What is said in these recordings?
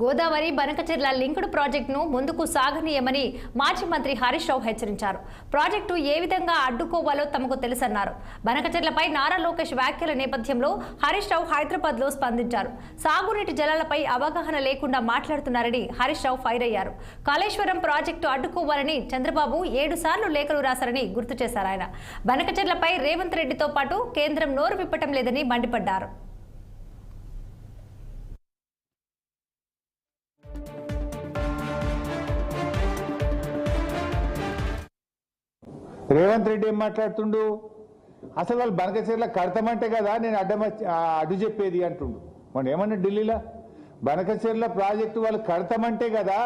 Godavari Banakacherla linked ప్రాజెక్టును ముందుకు సాగనీయమని మాజీ మంత్రి హరీష్ రావు హెచ్చరించారు. ప్రాజెక్టు ఏ విధంగా అడ్డుకోవాలో తమకు తెలుసన్నారు. బనకచెర్లపై నారా లోకేష్ వ్యాఖ్యల నేపథ్యంలో హరీష్ రావు హైదరాబాద్ లో స్పందించారు. సాగునీటి జలాలపై అవగాహన లేకుండా మాట్లాడుతున్నారని హరీష్ రావు ఫైర్ అయ్యారు. కాళేశ్వరం ప్రాజెక్టు అడ్డుకోవాలని చంద్రబాబు 7 సార్లు లేఖలు రాశారని గుర్తు చేశారు. ఆయన బనకచెర్లపై రేవంత్ రెడ్డితో పాటు కేంద్రం నోరు విప్పటం లేదని మండిపడ్డారు. రేవంత్ రెడ్డి ఏం మాట్లాడుతుండు? అసలు వాళ్ళు బనకచెర్ల కడతామంటే కదా నేను అడ్డు చెప్పేది అంటుండు. మనం ఏమన్నా ఢిల్లీలో బనకచెర్ల ప్రాజెక్టు వాళ్ళు కడతామంటే కదా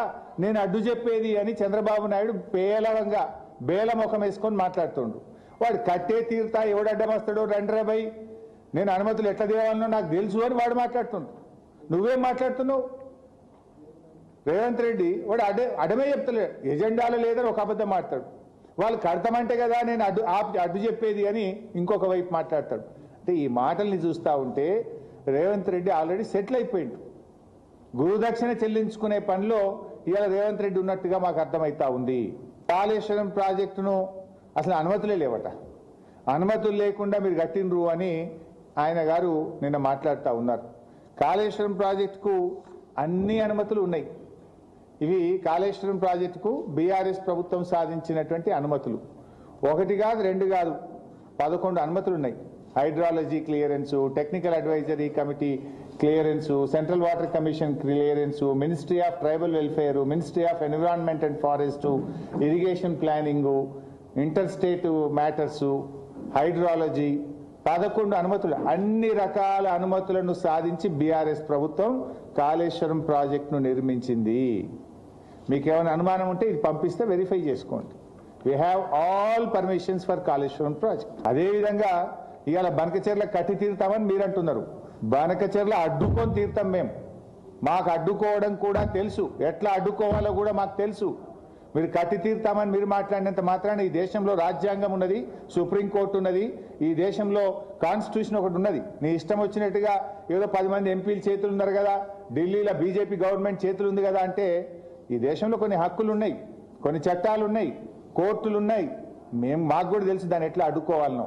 నేను అడ్డు చెప్పేది అని చంద్రబాబు నాయుడు పేలవంగా బేలముఖం వేసుకొని మాట్లాడుతుండు. వాడు కట్టే తీరుతా ఎవడు అడ్డమస్తాడో రండ్రాబై నేను అనుమతులు ఎట్లా తేవాలనో నాకు తెలుసు అని వాడు మాట్లాడుతుండు. నువ్వేం మాట్లాడుతున్నావు? రేవంత్ రెడ్డి వాడు అడమే చెప్తలేడు, ఎజెండాలో లేదని ఒక అబద్ధం మాట్లాడు. వాళ్ళు కడతామంటే కదా నేను అడ్డు చెప్పేది అని ఇంకొక వైపు మాట్లాడతాడు. అంటే ఈ మాటల్ని చూస్తూ ఉంటే రేవంత్ రెడ్డి ఆల్రెడీ సెటిల్ అయిపోయిండు. గురుదక్షిణ చెల్లించుకునే పనిలో ఇవాళ రేవంత్ రెడ్డి ఉన్నట్టుగా మాకు అర్థమవుతా ఉంది. కాళేశ్వరం ప్రాజెక్టును అసలు అనుమతులే లేవట, అనుమతులు లేకుండా మీరు కట్టినరు అని ఆయన గారు నిన్న మాట్లాడుతూ ఉన్నారు. కాళేశ్వరం ప్రాజెక్టుకు అన్ని అనుమతులు ఉన్నాయి. ఇవి కాళేశ్వరం ప్రాజెక్టుకు బీఆర్ఎస్ ప్రభుత్వం సాధించినటువంటి అనుమతులు. 1 కాదు 2 కాదు 11 అనుమతులు ఉన్నాయి. Hydrology clearance, technical advisory committee clearance, central water commission clearance, ministry of tribal welfare, ministry of environment and forest, irrigation planning, inter state matters, hydrology 11 అనుమతులు. అన్ని రకాల అనుమతులను సాధించి బీఆర్ఎస్ ప్రభుత్వం కాళేశ్వరం ప్రాజెక్టును నిర్మించింది. మీకేమైనా అనుమానం ఉంటే ఇది పంపిస్తే వెరిఫై చేసుకోండి. We have all permissions for Kaleshwaram project. అదేవిధంగా ఇవాళ బనకచెర్ల కట్టి తీరుతామని మీరు అంటున్నారు. బనకచెర్ల అడ్డుకొని తీరుతాం మేము. మాకు అడ్డుకోవడం కూడా తెలుసు, ఎట్లా అడ్డుకోవాలో కూడా మాకు తెలుసు. మీరు కట్టి తీరుతామని మీరు మాట్లాడినంత మాత్రాన ఈ దేశంలో రాజ్యాంగం ఉన్నది, సుప్రీంకోర్టు ఉన్నది, ఈ దేశంలో కాన్స్టిట్యూషన్ ఒకటి ఉన్నది. నీ ఇష్టం వచ్చినట్టుగా ఏదో 10 మంది ఎంపీలు చేతులు ఉన్నారు కదా, ఢిల్లీలో బీజేపీ గవర్నమెంట్ చేతులు ఉంది కదా అంటే ఈ దేశంలో కొన్ని హక్కులు ఉన్నాయి, కొన్ని చట్టాలు ఉన్నాయి, కోర్టులు ఉన్నాయి. మాకు కూడా తెలుసు దాన్ని ఎట్లా అడ్డుకోవాలనో.